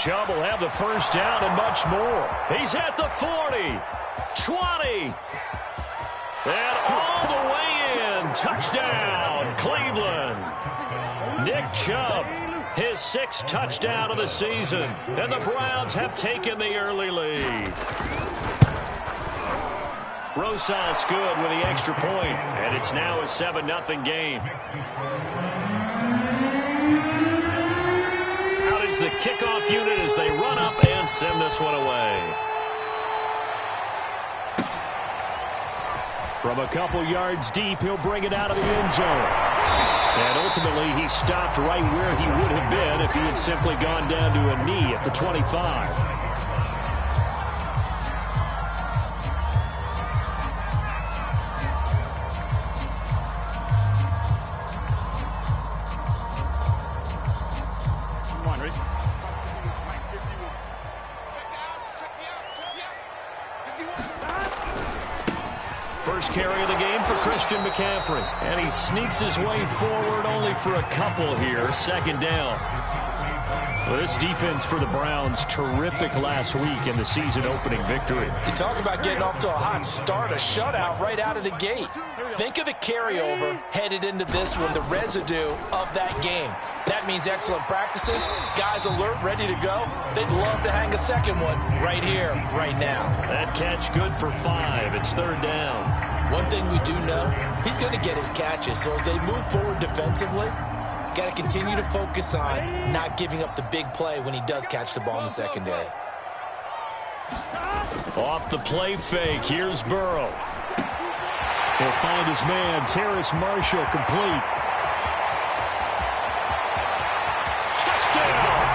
Chubb will have the first down and much more. He's at the 40, 20, and all the way in. Touchdown, Cleveland. Nick Chubb, his 6th touchdown of the season, and the Browns have taken the early lead. Rosas good with the extra point, and it's now a 7-0 game. Out is the kickoff unit as they run up and send this one away. From a couple yards deep, he'll bring it out of the end zone. And ultimately, he stopped right where he would have been if he had simply gone down to a knee at the 25. First carry of the game for Christian McCaffrey. And he sneaks his way forward only for a couple here. Second down. Well, this defense for the Browns, terrific last week in the season-opening victory. You talk about getting off to a hot start, a shutout right out of the gate. Think of the carryover headed into this one, the residue of that game. That means excellent practices, guys alert, ready to go. They'd love to hang a second one right here, right now. That catch good for 5. It's third down. One thing we do know, he's going to get his catches. So as they move forward defensively, got to continue to focus on not giving up the big play when he does catch the ball in the secondary. Off the play fake, here's Burrow. He'll find his man, Terrace Marshall, complete. Touchdown!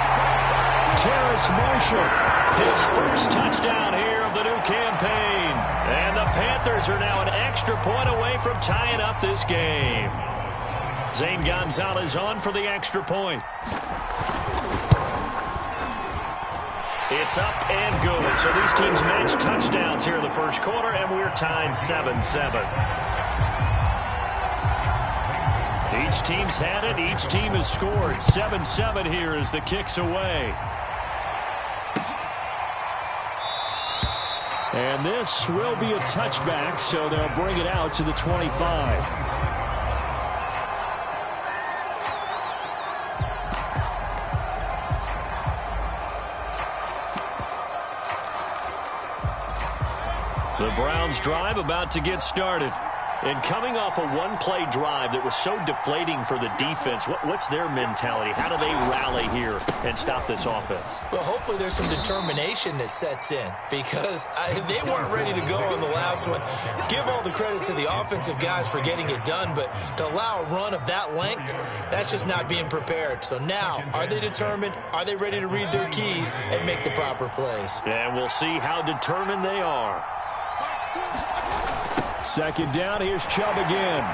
Terrace Marshall, his first touchdown here of the new campaign. And the Panthers are now an extra point away from tying up this game. Zane Gonzalez on for the extra point. It's up and good. So these teams match touchdowns here in the first quarter, and we're tied 7-7. Each team's had it. Each team has scored. 7-7 here as the kick's away. And this will be a touchback, so they'll bring it out to the 25. The Browns drive about to get started. And coming off a one-play drive that was so deflating for the defense, what's their mentality? How do they rally here and stop this offense? Well, hopefully there's some determination that sets in because they weren't ready to go on the last one. Give all the credit to the offensive guys for getting it done, but to allow a run of that length, that's just not being prepared. So now, are they determined? Are they ready to read their keys and make the proper plays? And we'll see how determined they are. Second down, here's Chubb again.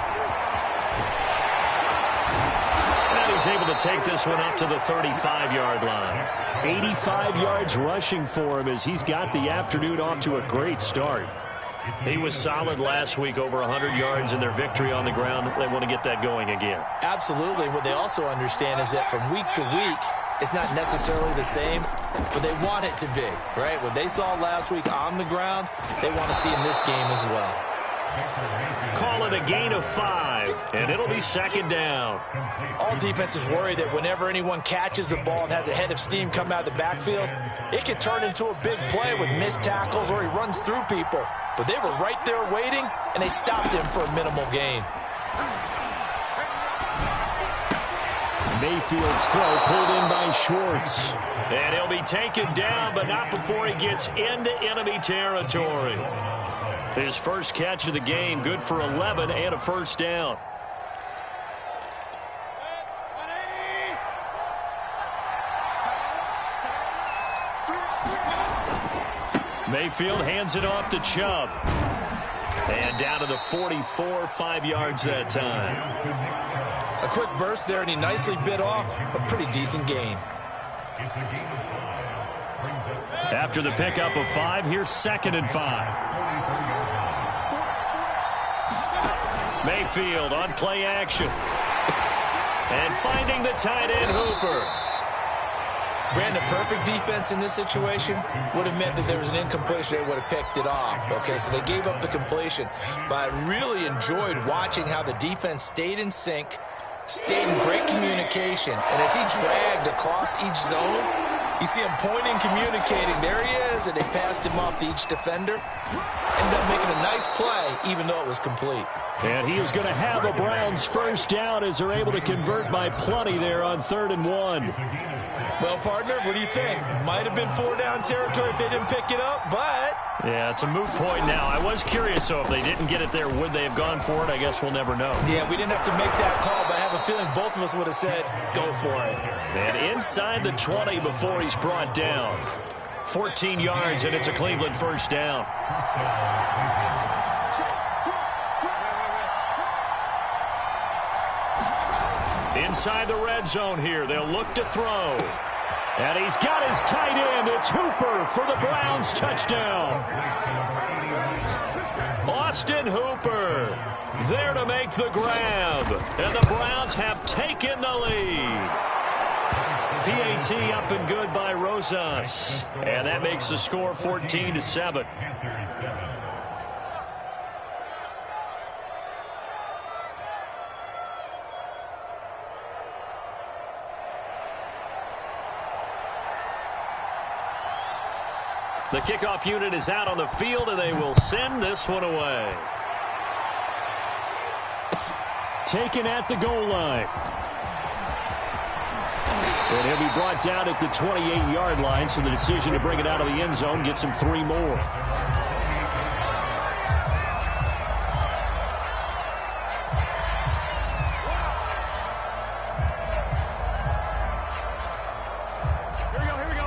And he's able to take this one up to the 35-yard line. 85 yards rushing for him as he's got the afternoon off to a great start. He was solid last week, over 100 yards in their victory on the ground. They want to get that going again. Absolutely. What they also understand is that from week to week, it's not necessarily the same, but they want it to be, right? What they saw last week on the ground, they want to see in this game as well. Call it a gain of 5, and it'll be second down. All defenses worry that whenever anyone catches the ball and has a head of steam come out of the backfield, it could turn into a big play with missed tackles or he runs through people. But they were right there waiting, and they stopped him for a minimal gain. Mayfield's throw pulled in by Schwartz. And he'll be taken down, but not before he gets into enemy territory. His first catch of the game, good for 11 and a first down. Mayfield hands it off to Chubb. And down to the 44, 5 yards that time. A quick burst there, and he nicely bit off a pretty decent gain. After the pickup of 5, here's second and 5. Mayfield on play action. And finding the tight end Hooper. Brandon, perfect defense in this situation would have meant that there was an incompletion. They would have picked it off. Okay, so they gave up the completion. But I really enjoyed watching how the defense stayed in sync, stayed in great communication. And as he dragged across each zone, you see him pointing, communicating. There he is, and they passed him off to each defender. Ended up making a nice play, even though it was complete. And he is going to have a Browns first down as they're able to convert by plenty there on 3rd and 1. Well, partner, what do you think? Might have been 4-down territory if they didn't pick it up, but... Yeah, it's a moot point now. I was curious, so if they didn't get it there, would they have gone for it? I guess we'll never know. Yeah, we didn't have to make that call, but I have a feeling both of us would have said, go for it. And inside the 20 before he's brought down. 14 yards, and it's a Cleveland first down. Inside the red zone here. They'll look to throw. And he's got his tight end. It's Hooper for the Browns touchdown. Austin Hooper there to make the grab. And the Browns have taken the lead. PAT up and good by Rosas. And that makes the score 14-7. The kickoff unit is out on the field, and they will send this one away. Taken at the goal line. And he'll be brought down at the 28-yard line, so the decision to bring it out of the end zone gets him 3 more.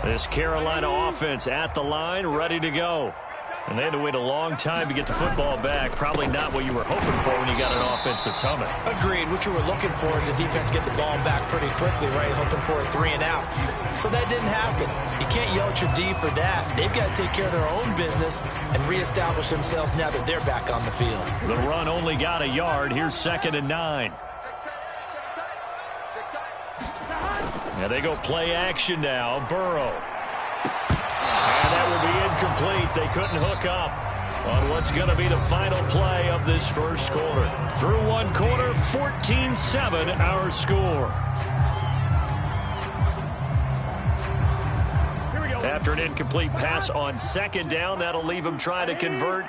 This Carolina offense at the line, ready to go. And they had to wait a long time to get the football back. Probably not what you were hoping for when you got an offense that's humming. Agreed. What you were looking for is the defense get the ball back pretty quickly, right? Hoping for a 3 and out. So that didn't happen. You can't yell at your D for that. They've got to take care of their own business and reestablish themselves now that they're back on the field. The run only got a yard. Here's 2nd and 9. And they go play action now. Burrow. And that will be incomplete. They couldn't hook up on what's going to be the final play of this first quarter. Through one quarter, 14-7 our score. After an incomplete pass on 2nd down, that'll leave them trying to convert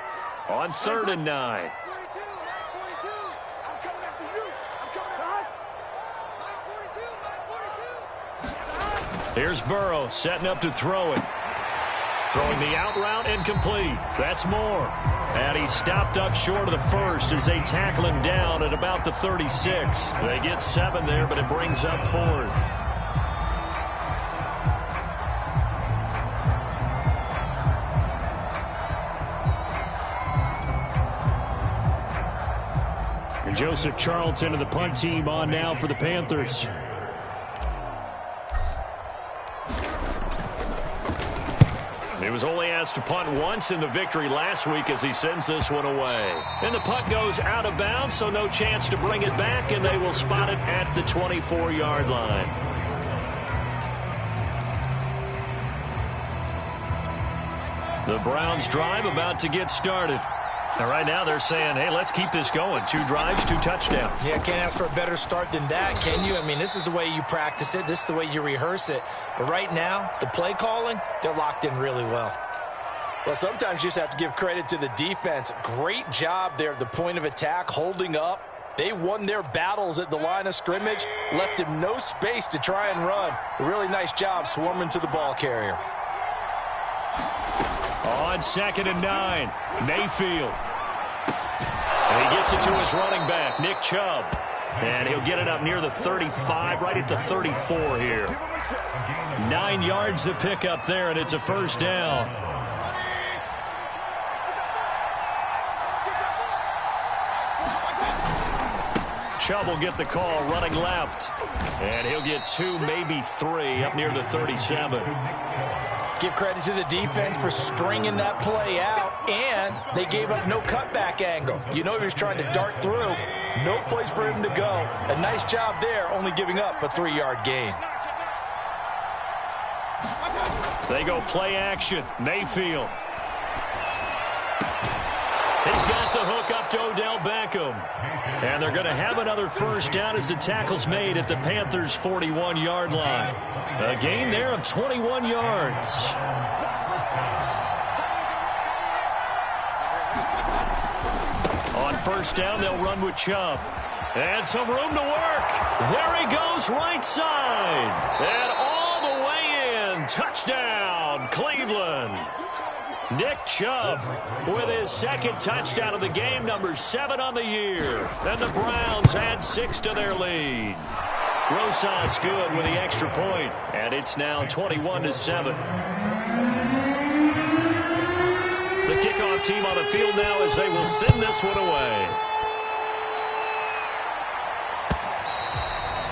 on 3rd and 9. Here's Burrow setting up to throw it. Throwing the out route incomplete. That's Moore. And he's stopped up short of the first as they tackle him down at about the 36. They get 7 there, but it brings up 4th. And Joseph Charlton and the punt team on now for the Panthers. He was only asked to punt once in the victory last week as he sends this one away. And the punt goes out of bounds, so no chance to bring it back, and they will spot it at the 24-yard line. The Browns drive about to get started. And right now they're saying, hey, let's keep this going. 2 drives, 2 touchdowns. Yeah, can't ask for a better start than that, can you? I mean, this is the way you practice it. This is the way you rehearse it. But right now, the play calling, they're locked in really well. Well, sometimes you just have to give credit to the defense. Great job there at the point of attack, holding up. They won their battles at the line of scrimmage, left him no space to try and run. A really nice job swarming to the ball carrier. On 2nd and 9, Mayfield. And he gets it to his running back, Nick Chubb. And he'll get it up near the 35, right at the 34 here. 9 yards to pick up there, and it's a first down. Chubb will get the call running left. And he'll get 2, maybe 3, up near the 37. Give credit to the defense for stringing that play out, and they gave up no cutback angle. You know he was trying to dart through. No place for him to go. A nice job there, only giving up a 3-yard gain. They go play action. Mayfield. He's got the hook up to Odell Beckham. And they're going to have another first down as the tackle's made at the Panthers' 41-yard line. A gain there of 21 yards. On first down, they'll run with Chubb. And some room to work. There he goes, right side. And all the way in. Touchdown, Cleveland. Nick Chubb with his second touchdown of the game, number 7 on the year. And the Browns add 6 to their lead. Rosas good with the extra point, and it's now 21-7. The kickoff team on the field now as they will send this one away.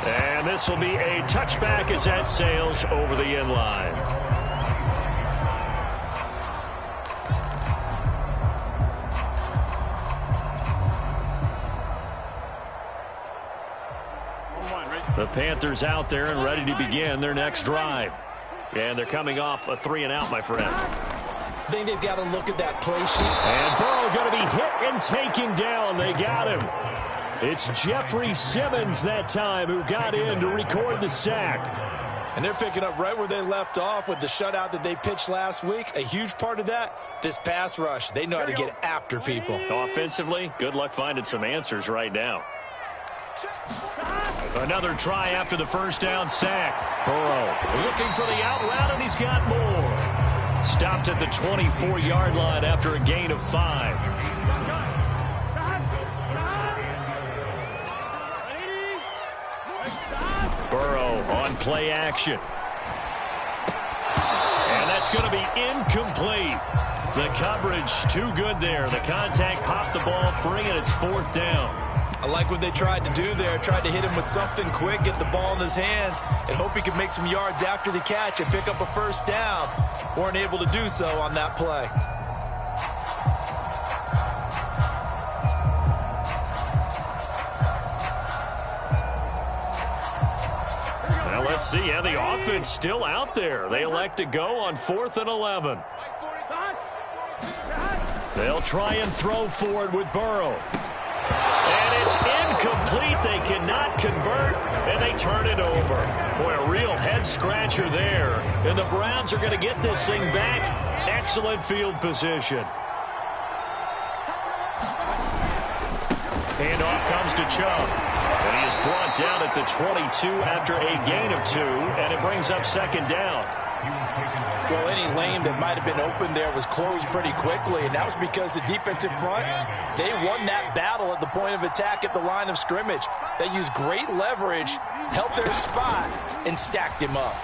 And this will be a touchback as that sails over the end line. The Panthers out there and ready to begin their next drive. And they're coming off a 3-and-out, my friend. I think they've got to look at that play sheet. And Burrow going to be hit and taken down. They got him. It's Jeffrey Simmons that time who got in to record the sack. And they're picking up right where they left off with the shutout that they pitched last week. A huge part of that, this pass rush. They know how to get after people. Offensively, good luck finding some answers right now. Another try after the first down sack. Burrow looking for the out route, and he's got more. Stopped at the 24-yard line after a gain of 5. Burrow on play action. And that's going to be incomplete. The coverage too good there. The contact popped the ball free, and it's 4th down. I like what they tried to do there. Tried to hit him with something quick, get the ball in his hands, and hope he could make some yards after the catch and pick up a first down. Weren't able to do so on that play. Well, let's see. Yeah, the offense still out there. They elect to go on 4th and 11. They'll try and throw forward with Burrow. And it's incomplete. They cannot convert, and they turn it over. Boy, a real head-scratcher there. And the Browns are going to get this thing back. Excellent field position. Handoff comes to Chubb. And he is brought down at the 22 after a gain of 2, and it brings up 2nd down. Well, any lane that might have been open there was closed pretty quickly, and that was because the defensive front, they won that battle at the point of attack at the line of scrimmage. They used great leverage, held their spot, and stacked him up.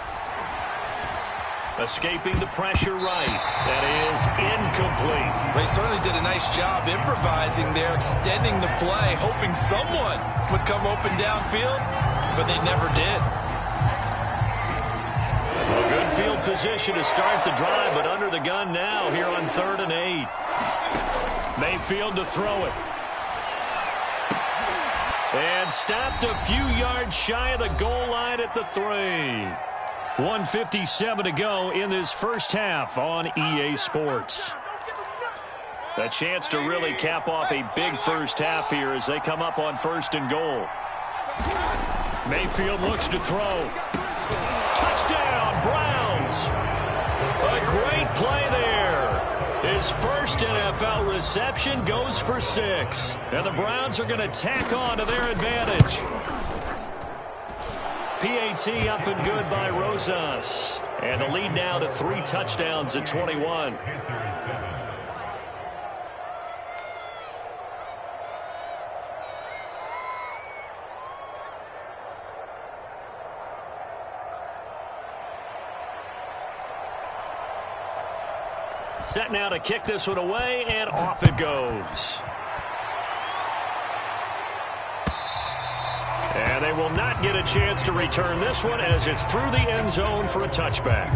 Escaping the pressure right. That is incomplete. They certainly did a nice job improvising there, extending the play, hoping someone would come open downfield, but they never did. A good field position to start the drive, but under the gun now here on 3rd and 8. Mayfield to throw it. And stopped a few yards shy of the goal line at the 3. 1:57 to go in this first half on EA Sports. A chance to really cap off a big first half here as they come up on 1st and goal. Mayfield looks to throw. Touchdown, Browns. A great play there. His first NFL reception goes for 6. And the Browns are going to tack on to their advantage. PAT up and good by Rosas. And the lead now to 3 touchdowns at 21. Set now to kick this one away, and off it goes. And they will not get a chance to return this one as it's through the end zone for a touchback.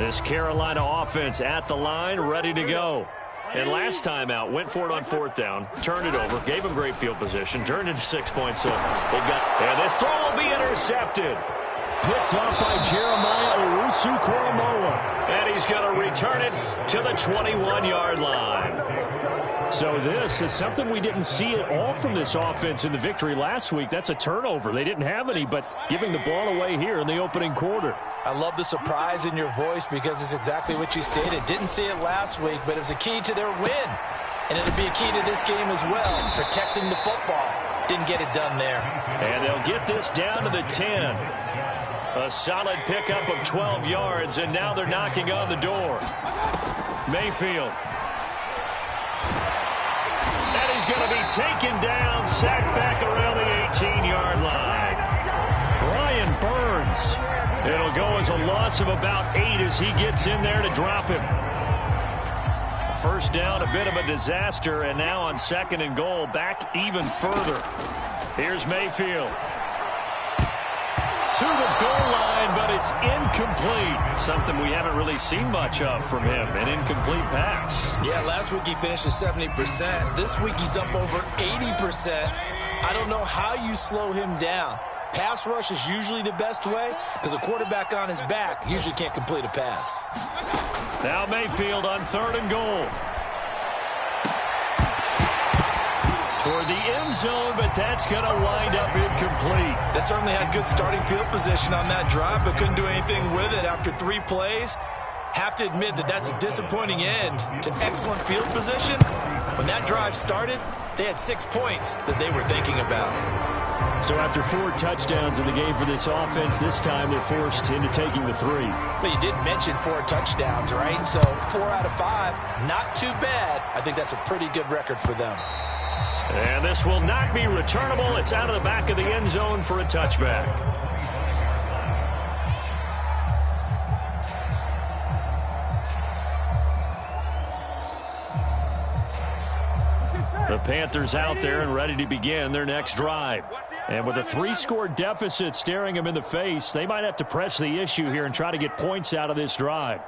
This Carolina offense at the line, ready to go. And last time out, went for it on 4th down, turned it over, gave them great field position, turned into 6 points. So and this throw will be intercepted. Picked off by Jeremiah Owusu-Koramoah. And he's going to return it to the 21-yard line. So this is something we didn't see at all from this offense in the victory last week. That's a turnover. They didn't have any, but giving the ball away here in the opening quarter. I love the surprise in your voice because it's exactly what you stated. Didn't see it last week, but it was a key to their win. And it'll be a key to this game as well, protecting the football. Didn't get it done there. And they'll get this down to the 10. A solid pickup of 12 yards, and now they're knocking on the door. Mayfield. And he's going to be taken down, sacked back around the 18-yard line. Brian Burns. It'll go as a loss of about 8 as he gets in there to drop him. First down, a bit of a disaster, and now on 2nd and goal, back even further. Here's Mayfield. To the goal line, but it's incomplete. Something we haven't really seen much of from him, an incomplete pass. Yeah, last week he finished at 70%. This week he's up over 80%. I don't know how you slow him down. Pass rush is usually the best way because a quarterback on his back usually can't complete a pass. Now Mayfield on 3rd and goal. Toward the end zone, but that's going to wind up incomplete. They certainly had good starting field position on that drive, but couldn't do anything with it after 3 plays. Have to admit that that's a disappointing end to excellent field position. When that drive started, they had 6 points that they were thinking about. So after 4 touchdowns in the game for this offense, this time they're forced into taking the 3. But you did mention 4 touchdowns, right? So 4 out of 5, not too bad. I think that's a pretty good record for them. And this will not be returnable. It's out of the back of the end zone for a touchback. The Panthers out there and ready to begin their next drive. And with a 3-score deficit staring them in the face, they might have to press the issue here and try to get points out of this drive.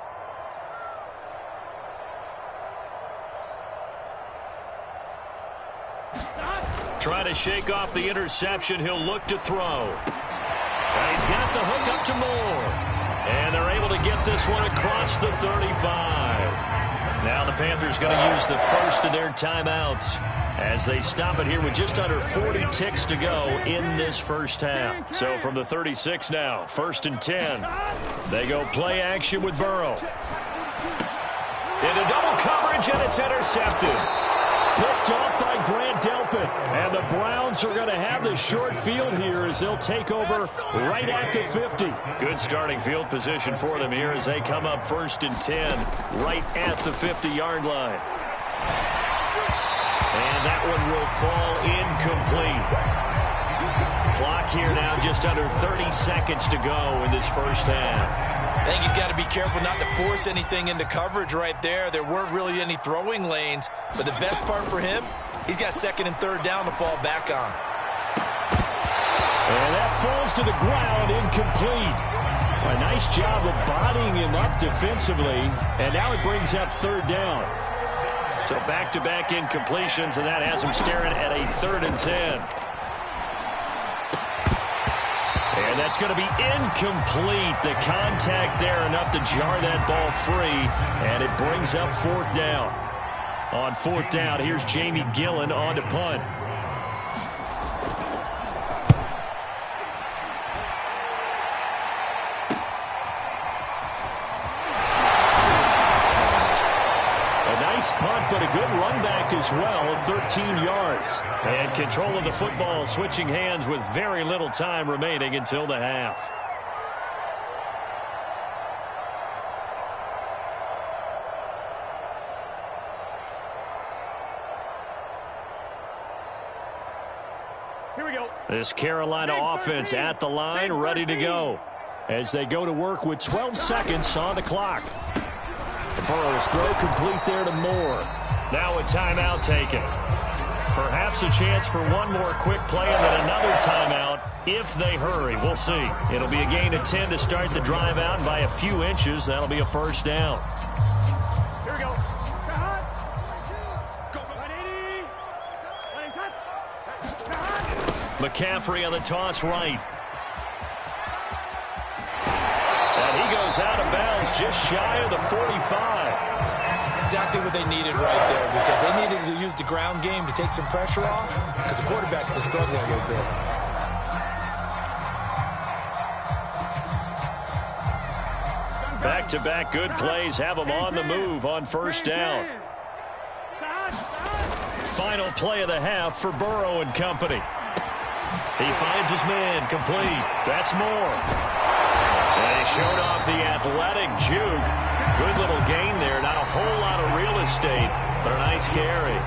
Trying to shake off the interception. He'll look to throw. And he's got the hook up to Moore. And they're able to get this one across the 35. Now the Panthers going to use the first of their timeouts as they stop it here with just under 40 ticks to go in this first half. So from the 36 now, 1st and 10. They go play action with Burrow. Into double coverage, and it's intercepted. Picked off by Grant Delpit. And the Browns are going to have the short field here as they'll take over right at the 50. Good starting field position for them here as they come up 1st and 10 right at the 50-yard line. And that one will fall incomplete. Clock here now just under 30 seconds to go in this first half. I think he's got to be careful not to force anything into coverage right there. There weren't really any throwing lanes, but the best part for him, he's got 2nd and 3rd down to fall back on. And that falls to the ground, incomplete. A nice job of bodying him up defensively, and now it brings up 3rd down. So back-to-back incompletions, and that has him staring at a 3rd and 10. And that's going to be incomplete. The contact there enough to jar that ball free, and it brings up 4th down. On 4th down, here's Jamie Gillen on to punt. Punt, but a good run back as well of 13 yards. And control of the football, switching hands with very little time remaining until the half. Here we go. This Carolina offense at the line, ready to go. As they go to work with 12 seconds on the clock. Burrow's throw complete there to Moore. Now a timeout taken. Perhaps a chance for one more quick play and then another timeout if they hurry. We'll see. It'll be a gain of 10 to start the drive out, and by a few inches, that'll be a first down. Here we go. McCaffrey on the toss right. And he goes out of bounds just shy of the 45. Exactly what they needed right there, because they needed to use the ground game to take some pressure off, because the quarterback's been struggling a little bit. Back-to-back good plays have them on the move on first down. Final play of the half for Burrow and company. He finds his man complete. That's Moore. And he showed off the athletic juke. Good little gain there. Not a whole lot of real estate, but a nice carry.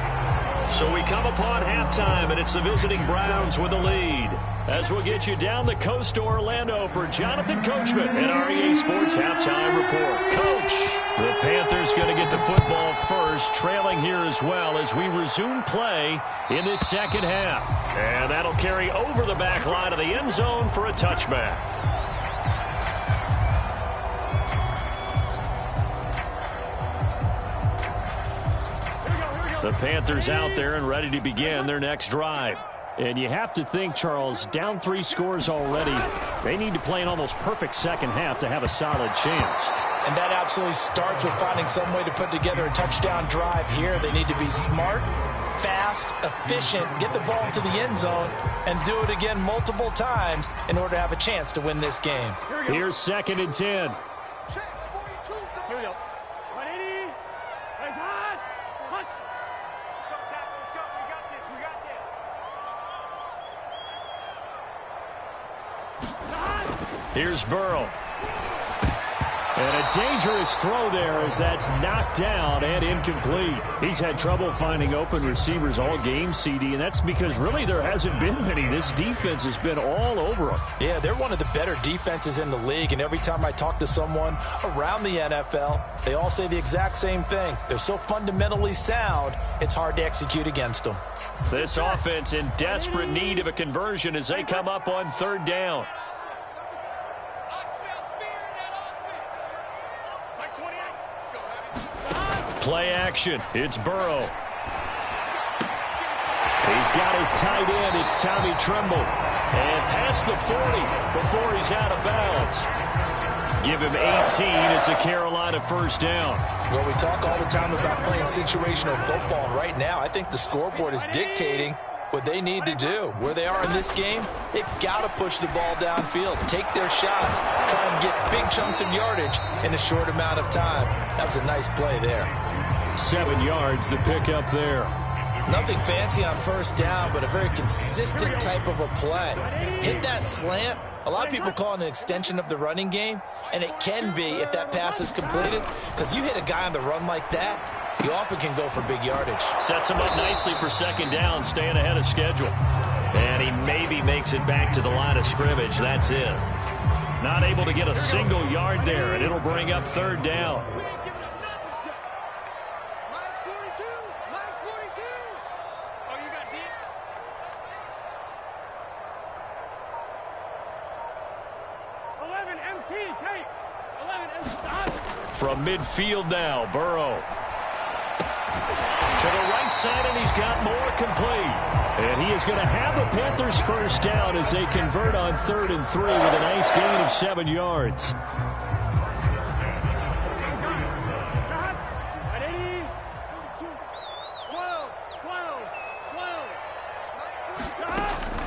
So we come upon halftime, and it's the visiting Browns with the lead. As we'll get you down the coast to Orlando for Jonathan Coachman and our EA Sports Halftime Report. Coach, the Panthers going to get the football first, trailing here as well as we resume play in this second half. And that'll carry over the back line of the end zone for a touchback. The Panthers out there and ready to begin their next drive. And you have to think, Charles, down 3 scores already. They need to play an almost perfect second half to have a solid chance. And that absolutely starts with finding some way to put together a touchdown drive here. They need to be smart, fast, efficient, get the ball to the end zone, and do it again multiple times in order to have a chance to win this game. Here's 2nd and 10. Here we go. 180. Nice hot. Hot. Let's go. We got this. Here's Burrow. And a dangerous throw there as that's knocked down and incomplete. He's had trouble finding open receivers all game, CD, and that's because really there hasn't been many. This defense has been all over them. Yeah, they're one of the better defenses in the league, and every time I talk to someone around the NFL, they all say the exact same thing. They're so fundamentally sound, it's hard to execute against them. This offense in desperate need of a conversion as they come up on 3rd down. Play action. It's Burrow. He's got his tight end. It's Tommy Tremble. And past the 40 before he's out of bounds. Give him 18. It's a Carolina first down. Well, we talk all the time about playing situational football. And right now, I think the scoreboard is dictating what they need to do. Where they are in this game, they've got to push the ball downfield, take their shots, try and get big chunks of yardage in a short amount of time. That was a nice play there. 7 yards, the pickup there. Nothing fancy on first down, but a very consistent type of a play. Hit that slant. A lot of people call it an extension of the running game, and it can be if that pass is completed, because you hit a guy on the run like that, he often can go for big yardage. Sets him up nicely for 2nd down, staying ahead of schedule. And he maybe makes it back to the line of scrimmage. That's it. Not able to get a single yard there, and it'll bring up 3rd down. From midfield now, Burrow. To the right side, and he's got more complete. And he is going to have the Panthers first down as they convert on 3rd and 3 with a nice gain of 7 yards.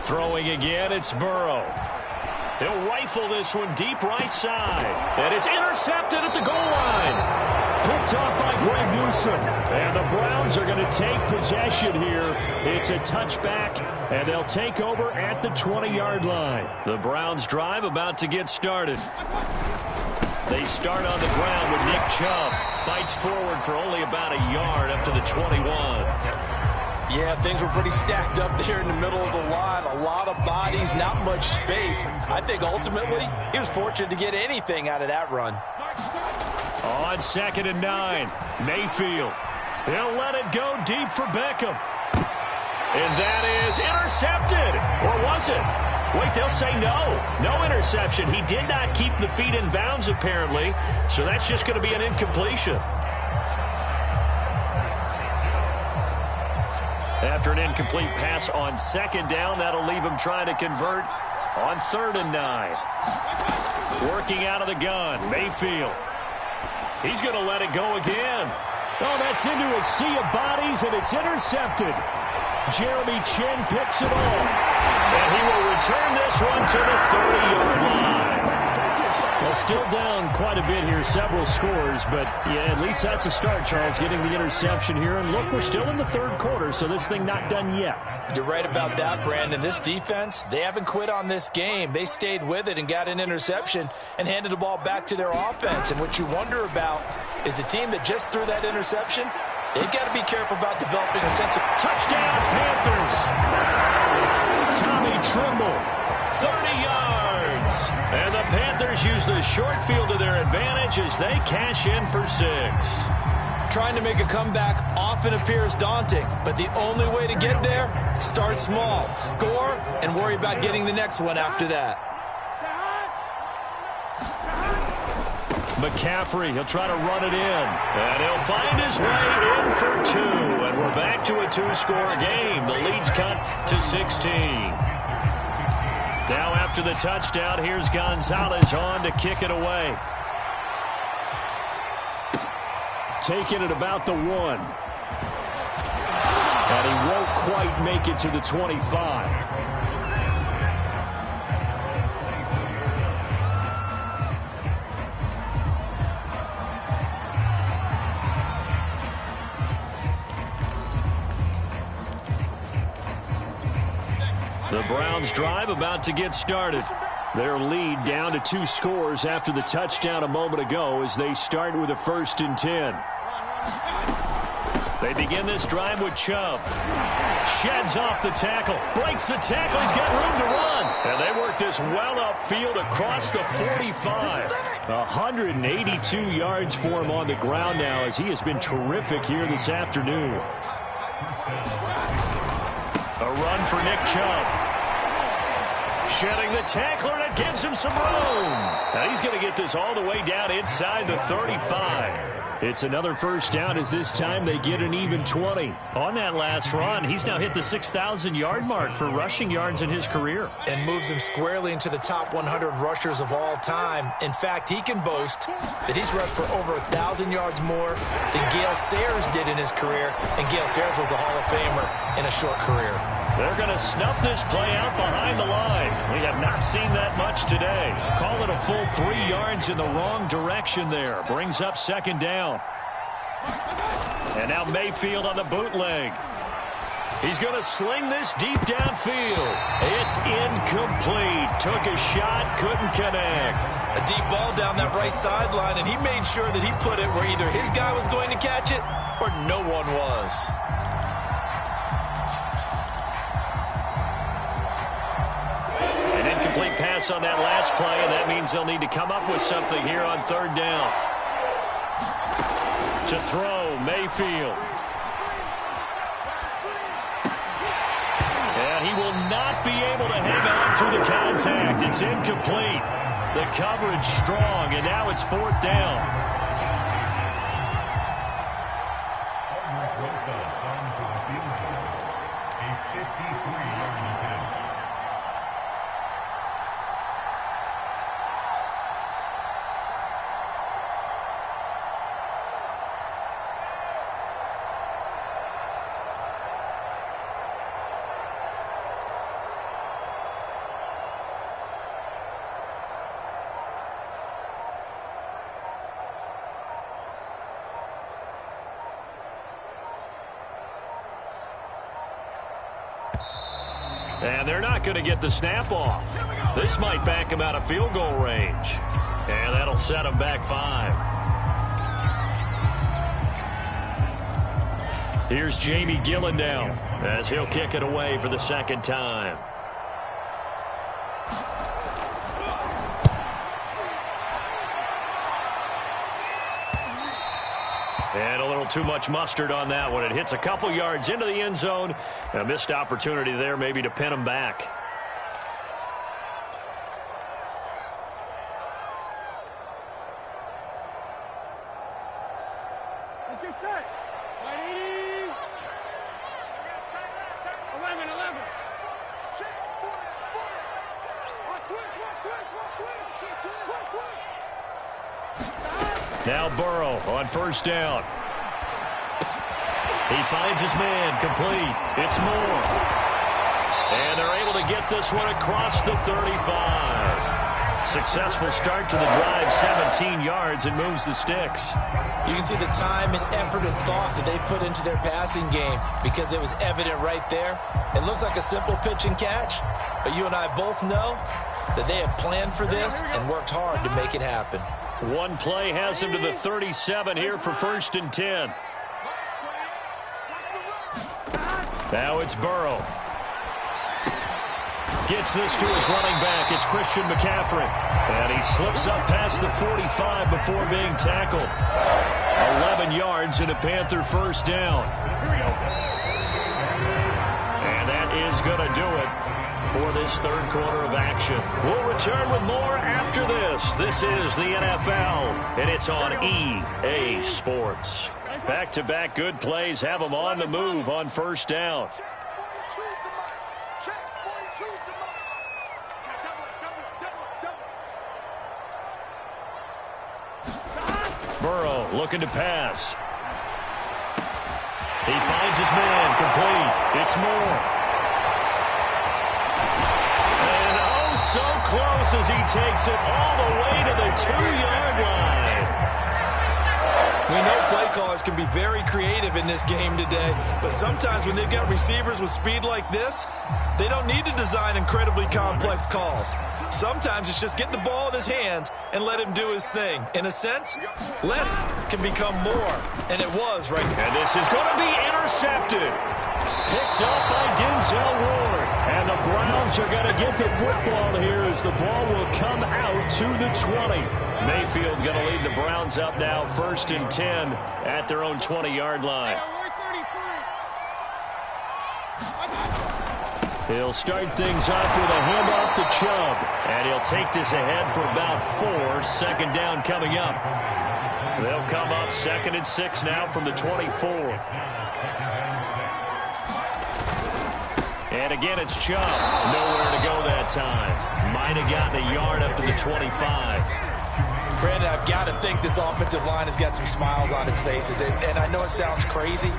Throwing again, it's Burrow. He'll rifle this one deep right side. And it's intercepted at the goal line. Picked off by Greg Newsome. And the Browns are going to take possession here. It's a touchback, and they'll take over at the 20-yard line. The Browns drive about to get started. They start on the ground with Nick Chubb. Fights forward for only about a yard up to the 21. Yeah, things were pretty stacked up there in the middle of the line. A lot of bodies, not much space. I think ultimately he was fortunate to get anything out of that run. On 2nd and 9, Mayfield. He'll let it go deep for Beckham. And that is intercepted. Or was it? Wait, they'll say no. No interception. He did not keep the feet in bounds, apparently, so that's just going to be an incompletion. After an incomplete pass on second down, that'll leave him trying to convert on 3rd and 9. Working out of the gun, Mayfield. He's going to let it go again. Oh, that's into a sea of bodies, and it's intercepted. Jeremy Chin picks it off. And he will return this one to the 30-yard line. Well, still down quite a bit here, several scores, but yeah, at least that's a start, Charles, getting the interception here. And look, we're still in the 3rd quarter, so this thing not done yet. You're right about that, Brandon. This defense, they haven't quit on this game. They stayed with it and got an interception and handed the ball back to their offense. And what you wonder about is the team that just threw that interception, they've got to be careful about developing a sense of touchdown, Panthers. Tommy Trimble. 30 yards. And the Panthers use the short field to their advantage as they cash in for 6. Trying to make a comeback often appears daunting, but the only way to get there, start small, score, and worry about getting the next one after that. McCaffrey, he'll try to run it in. And he'll find his way in for 2. And we're back to a 2-score game. The lead's cut to 16. Now after the touchdown, here's Gonzalez on to kick it away. Taking it about the 1. And he won't quite make it to the 25. The Browns drive about to get started. Their lead down to 2 scores after the touchdown a moment ago as they start with a 1st and 10. They begin this drive with Chubb. Sheds off the tackle. Breaks the tackle. He's got room to run. And they work this well upfield across the 45. 182 yards for him on the ground now as he has been terrific here this afternoon. A run for Nick Chubb. Shedding the tackler, and it gives him some room. Now he's going to get this all the way down inside the 35. It's another 1st down as this time they get an even 20. On that last run, he's now hit the 6,000-yard mark for rushing yards in his career. And moves him squarely into the top 100 rushers of all time. In fact, he can boast that he's rushed for over 1,000 yards more than Gale Sayers did in his career. And Gale Sayers was a Hall of Famer in a short career. They're going to snuff this play out behind the line. We have not seen that much today. Call it a full 3 yards in the wrong direction there. Brings up 2nd down. And now Mayfield on the bootleg. He's going to sling this deep downfield. It's incomplete. Took a shot, couldn't connect. A deep ball down that right sideline, and he made sure that he put it where either his guy was going to catch it or no one was. Incomplete pass on that last play, and that means they'll need to come up with something here on 3rd down. To throw, Mayfield. And he will not be able to hang on through the contact. It's incomplete. The coverage strong, and now it's 4th down. And they're not going to get the snap off. This might back him out of field goal range. And that'll set him back 5. Here's Jamie Gillen now as he'll kick it away for the 2nd time. And a little too much mustard on that one. It hits a couple yards into the end zone. A missed opportunity there maybe to pin him back. 11. Now Burrow on first down. He finds his man, complete. It's Moore. And they're able to get this one across the 35. Successful start to the drive, 17 yards, and moves the sticks. You can see the time and effort and thought that they put into their passing game because it was evident right there. It looks like a simple pitch and catch, but you and I both know that they have planned for this and worked hard to make it happen. One play has him to the 37 here for 1st and 10. Now it's Burrow. Gets this to his running back. It's Christian McCaffrey. And he slips up past the 45 before being tackled. 11 yards and a Panther first down. And that is going to do it for this third quarter of action. We'll return with more after this. This is the NFL, and it's on EA Sports. Back-to-back good plays have them on the move on first down. Burrow looking to pass. He finds his man, complete. It's Moore. And oh, so close as he takes it all the way to the 2-yard line. We know play callers can be very creative in this game today, but sometimes when they've got receivers with speed like this, they don't need to design incredibly complex calls. Sometimes it's just get the ball in his hands and let him do his thing. In a sense, less can become more, and it was right there. And this is going to be intercepted. Picked up by Denzel Ward. And the Browns are going to get the football here as the ball will come out to the 20. Mayfield going to lead the Browns up now, 1st and 10 at their own 20-yard line. He'll start things off with a handoff to Chubb. And he'll take this ahead for about 4. Second down coming up. They'll come up 2nd and 6 now from the 24. And again, it's Chubb. Nowhere to go that time. Might have gotten a yard up to the 25. Brandon, I've got to think this offensive line has got some smiles on its faces. And I know it sounds crazy,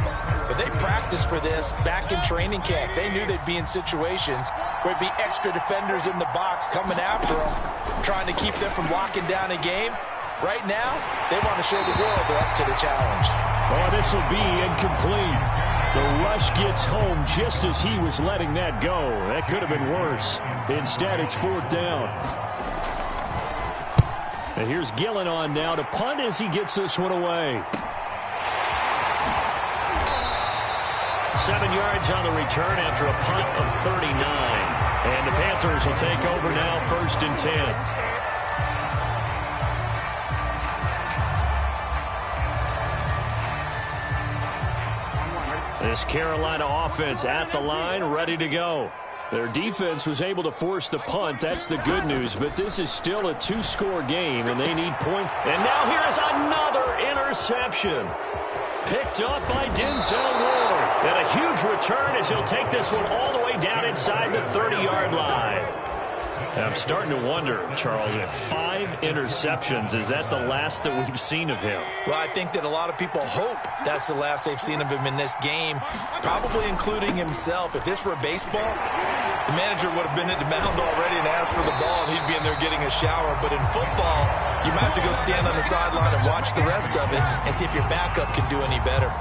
but they practiced for this back in training camp. They knew they'd be in situations where it'd be extra defenders in the box coming after them, trying to keep them from locking down a game. Right now, they want to show the world they're up to the challenge. Oh, this will be incomplete. The rush gets home just as he was letting that go. That could have been worse. Instead, it's 4th down. And here's Gillen on now to punt as he gets this one away. 7 yards on the return after a punt of 39. And the Panthers will take over now, 1st and 10. This Carolina offense at the line, ready to go. Their defense was able to force the punt. That's the good news. But this is still a 2-score game, and they need points. And now here's another interception. Picked up by Denzel Ward. And a huge return as he'll take this one all the way down inside the 30-yard line. And I'm starting to wonder, Charles, if 5 interceptions, is that the last that we've seen of him? Well, I think that a lot of people hope that's the last they've seen of him in this game, probably including himself. If this were baseball, the manager would have been at the mound already and asked for the ball, and he'd be in there getting a shower. But in football, you might have to go stand on the sideline and watch the rest of it and see if your backup can do any better.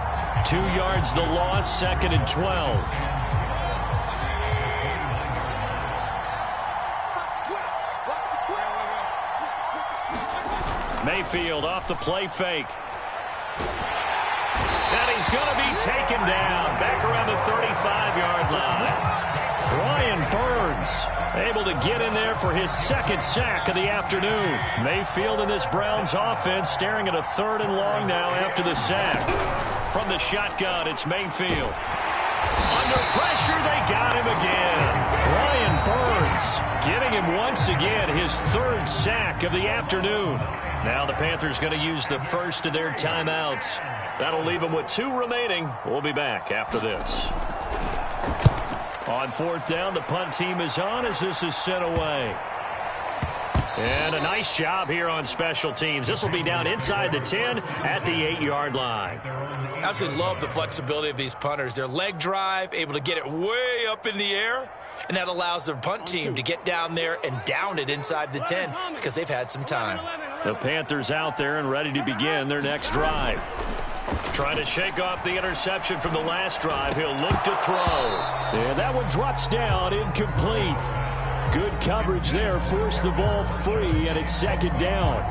2 yards the loss, 2nd and 12. Mayfield off the play fake. And he's going to be taken down back around the 35-yard line. Brian Burns able to get in there for his 2nd sack of the afternoon. Mayfield in this Browns offense staring at a 3rd and long now after the sack. From the shotgun, it's Mayfield. Under pressure, they got him again. Brian Burns getting him once again, his 3rd sack of the afternoon. Now the Panthers going to use the first of their timeouts. That'll leave them with 2 remaining. We'll be back after this. On fourth down, the punt team is on as this is sent away. And a nice job here on special teams. This will be down inside the 10 at the 8-yard line. Absolutely love the flexibility of these punters. Their leg drive, able to get it way up in the air, and that allows their punt team to get down there and down it inside the 10 because they've had some time. The Panthers out there and ready to begin their next drive. Trying to shake off the interception from the last drive. He'll look to throw. And that one drops down, incomplete. Good coverage there, forced the ball free, and it's second down.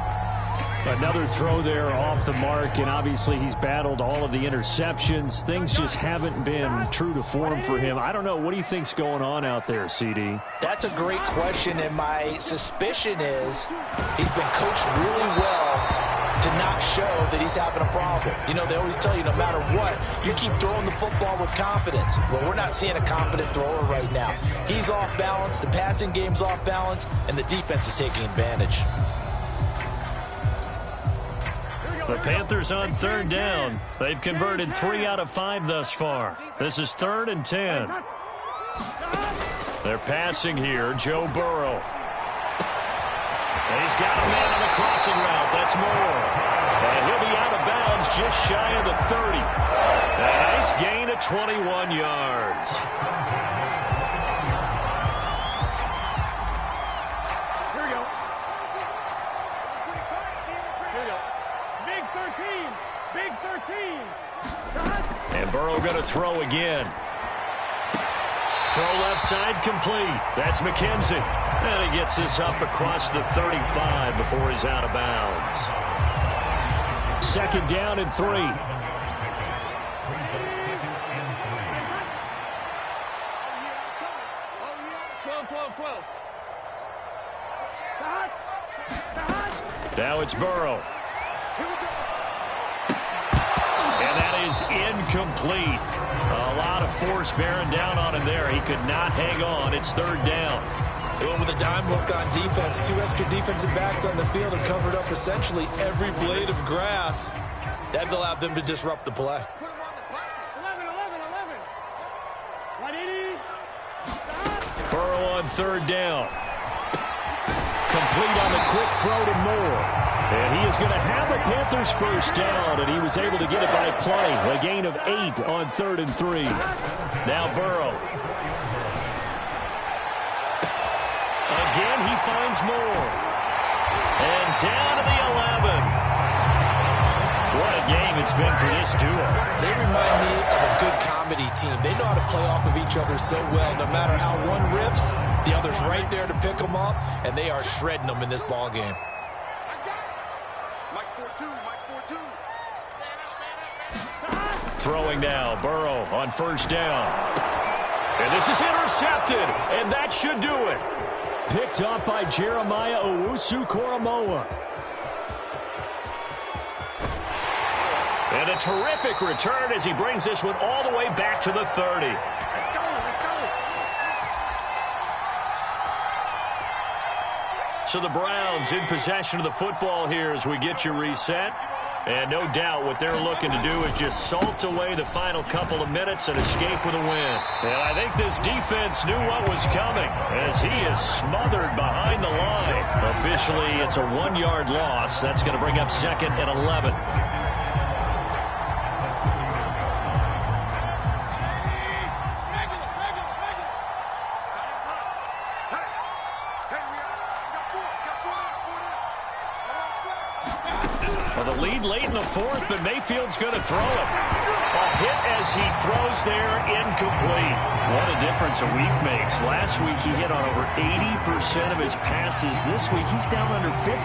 Another throw there off the mark, and obviously he's battled all of the interceptions. Things just haven't been true to form for him. I don't know. What do you think's going on out there, CD? That's a great question, and my suspicion is he's been coached really well to not show that he's having a problem. You know, they always tell you no matter what, you keep throwing the football with confidence. Well, we're not seeing a confident thrower right now. He's off balance, the passing game's off balance, and the defense is taking advantage. The Panthers on third down. They've converted 3 out of 5 thus far. This is 3rd and 10. They're passing here. Joe Burrow. He's got a man on the crossing route. That's Moore. And he'll be out of bounds just shy of the 30. A nice gain of 21 yards. Here we go. Here we go. Big 13. Big 13. And Burrow going to throw again. Throw left side complete. That's McKenzie. And he gets this up across the 35 before he's out of bounds. Second down and 3. 12. Now it's Burrow. And that is incomplete. A lot of force bearing down on him there. He could not hang on. It's 3rd down. Going with a dime hook on defense. 2 extra defensive backs on the field have covered up essentially every blade of grass. That allowed them to disrupt the play. 11. 180. Burrow on 3rd down. Complete on the quick throw to Moore. And he is going to have a Panthers first down, and he was able to get it by play. A gain of 8 on 3rd and 3. Now Burrow. Again, he finds Moore. And down to the 11. What a game it's been for this duo. They remind me of a good comedy team. They know how to play off of each other so well. No matter how one riffs, the other's right there to pick them up, and they are shredding them in this ball game. Throwing now, Burrow on first down. And this is intercepted, and that should do it. Picked up by Jeremiah Owusu-Koramoah. And a terrific return as he brings this one all the way back to the 30. Let's go. So the Browns in possession of the football here as we get you reset. And no doubt what they're looking to do is just salt away the final couple of minutes and escape with a win. And I think this defense knew what was coming as he is smothered behind the line. Officially, it's a 1-yard loss. That's going to bring up 2nd and 11. Well, the lead late in the 4th, but Mayfield's going to throw it. A hit as he throws there, incomplete. What a difference a week makes. Last week he hit on over 80% of his passes. This week he's down under 50%.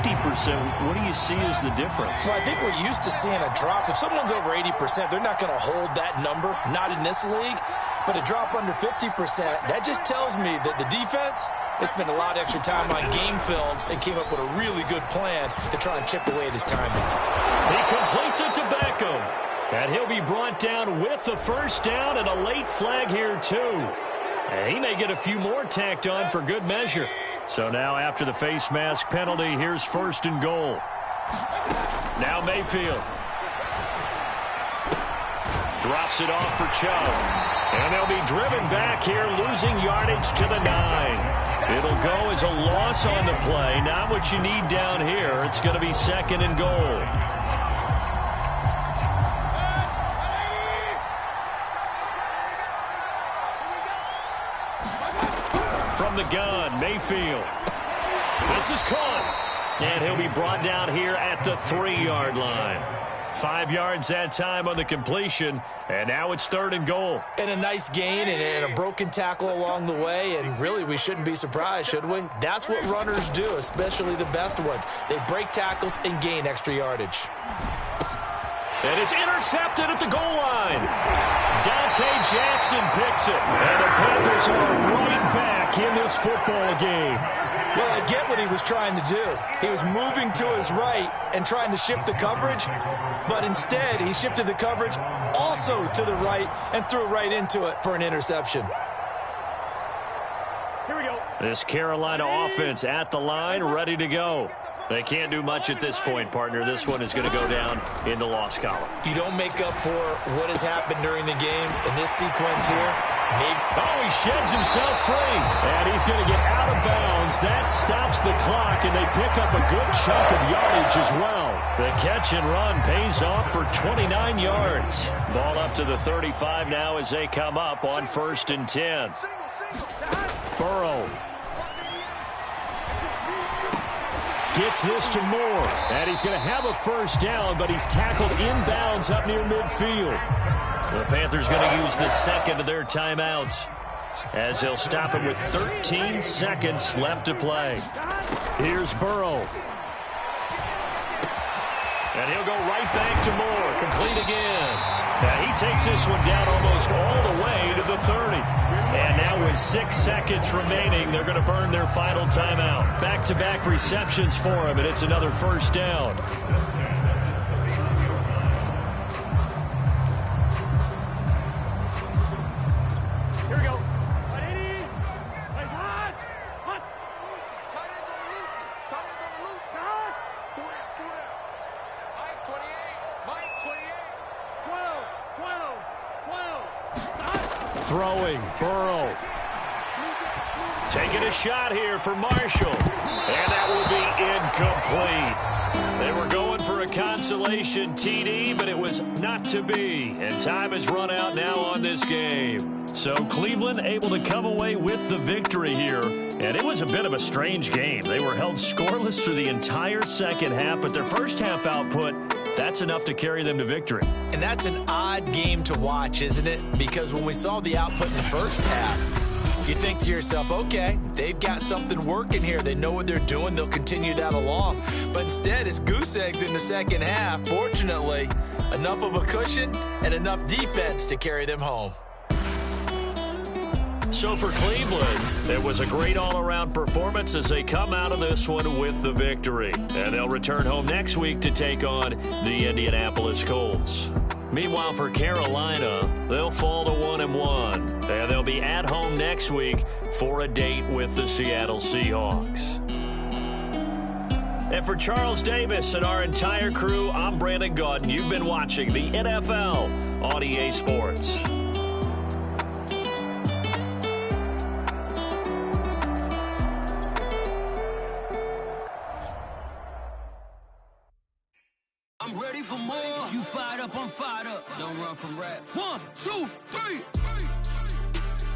What do you see as the difference? Well, I think we're used to seeing a drop. If someone's over 80%, they're not going to hold that number, not in this league. But a drop under 50%, that just tells me that the defense has spent a lot of extra time on game films and came up with a really good plan to try and chip away at his timing. He completes it to Beckham. And he'll be brought down with the first down and a late flag here, too. And he may get a few more tacked on for good measure. So now after the face mask penalty, here's 1st and goal. Now Mayfield. Drops it off for Chubb. And they'll be driven back here, losing yardage to the 9. It'll go as a loss on the play. Not what you need down here. It's going to be 2nd and goal. From the gun, Mayfield. This is caught. And he'll be brought down here at the 3-yard line. 5 yards that time on the completion, and now it's 3rd and goal. And a nice gain and a broken tackle along the way, and really we shouldn't be surprised, should we? That's what runners do, especially the best ones. They break tackles and gain extra yardage. And it's intercepted at the goal line. Dante Jackson picks it, and the Panthers are right back in this football game. Well, I get what he was trying to do. He was moving to his right and trying to shift the coverage, but instead he shifted the coverage also to the right and threw right into it for an interception. Here we go. This Carolina offense at the line, ready to go. They can't do much at this point, partner. This one is going to go down in the loss column. You don't make up for what has happened during the game in this sequence here. Maybe. Oh, he sheds himself free. And he's going to get out of bounds. That stops the clock, and they pick up a good chunk of yardage as well. The catch and run pays off for 29 yards. Ball up to the 35 now as they come up on 1st and 10. Burrow gets this to Moore, and he's going to have a first down, but he's tackled inbounds up near midfield. The Panthers going to use the 2nd of their timeouts as they'll stop him with 13 seconds left to play. Here's Burrow. And he'll go right back to Moore, complete again. Now he takes this one down almost all the way to the 30. And now with 6 seconds remaining, they're going to burn their final timeout. Back-to-back receptions for him, and it's another first down. Here we go. 180. Nice hot. Hot. Tight ends on the loose. Tight ends on the loose. Hot. Pull down. Mike 28. Mike 28. 12. Throwing, Burrow. Taking a shot here for Marshall. And that will be incomplete. They were going for a consolation TD, but it was not to be. And time has run out now on this game. So Cleveland able to come away with the victory here. And it was a bit of a strange game. They were held scoreless through the entire second half, but their first half output, that's enough to carry them to victory. And that's an odd game to watch, isn't it? Because when we saw the output in the first half, you think to yourself, okay, they've got something working here. They know what they're doing. They'll continue that along. But instead, it's goose eggs in the second half. Fortunately, enough of a cushion and enough defense to carry them home. So for Cleveland, it was a great all-around performance as they come out of this one with the victory. And they'll return home next week to take on the Indianapolis Colts. Meanwhile, for Carolina, they'll fall to 1-1. And they'll be at home next week for a date with the Seattle Seahawks. And for Charles Davis and our entire crew, I'm Brandon Gaudin. You've been watching the NFL on EA Sports. I'm ready for more. You fired up, I'm fired up. Don't run from rap. 1, 2, 3.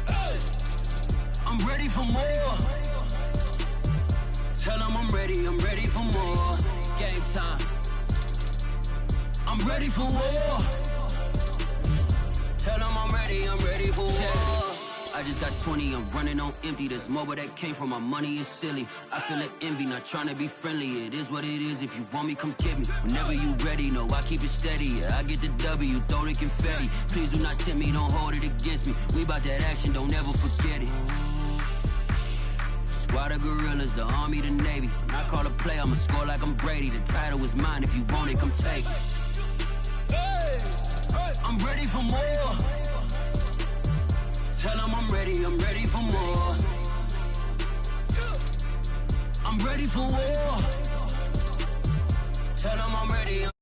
Hey. I'm ready for more. Tell them I'm ready for more. Game time. I'm ready for war. Tell them I'm ready for war. I just got 20, I'm running on empty. This mobile that came from my money is silly. I feel like envy, not trying to be friendly. It is what it is, if you want me, come get me. Whenever you ready, no, I keep it steady. Yeah, I get the W, throw the confetti. Please do not tempt me, don't hold it against me. We bout that action, don't ever forget it. Squad of gorillas, the army, the navy. When I call a play, I'ma score like I'm Brady. The title is mine, if you want it, come take it. Hey, hey. I'm ready for more. Tell them I'm ready for more. I'm ready for war. Tell them I'm ready.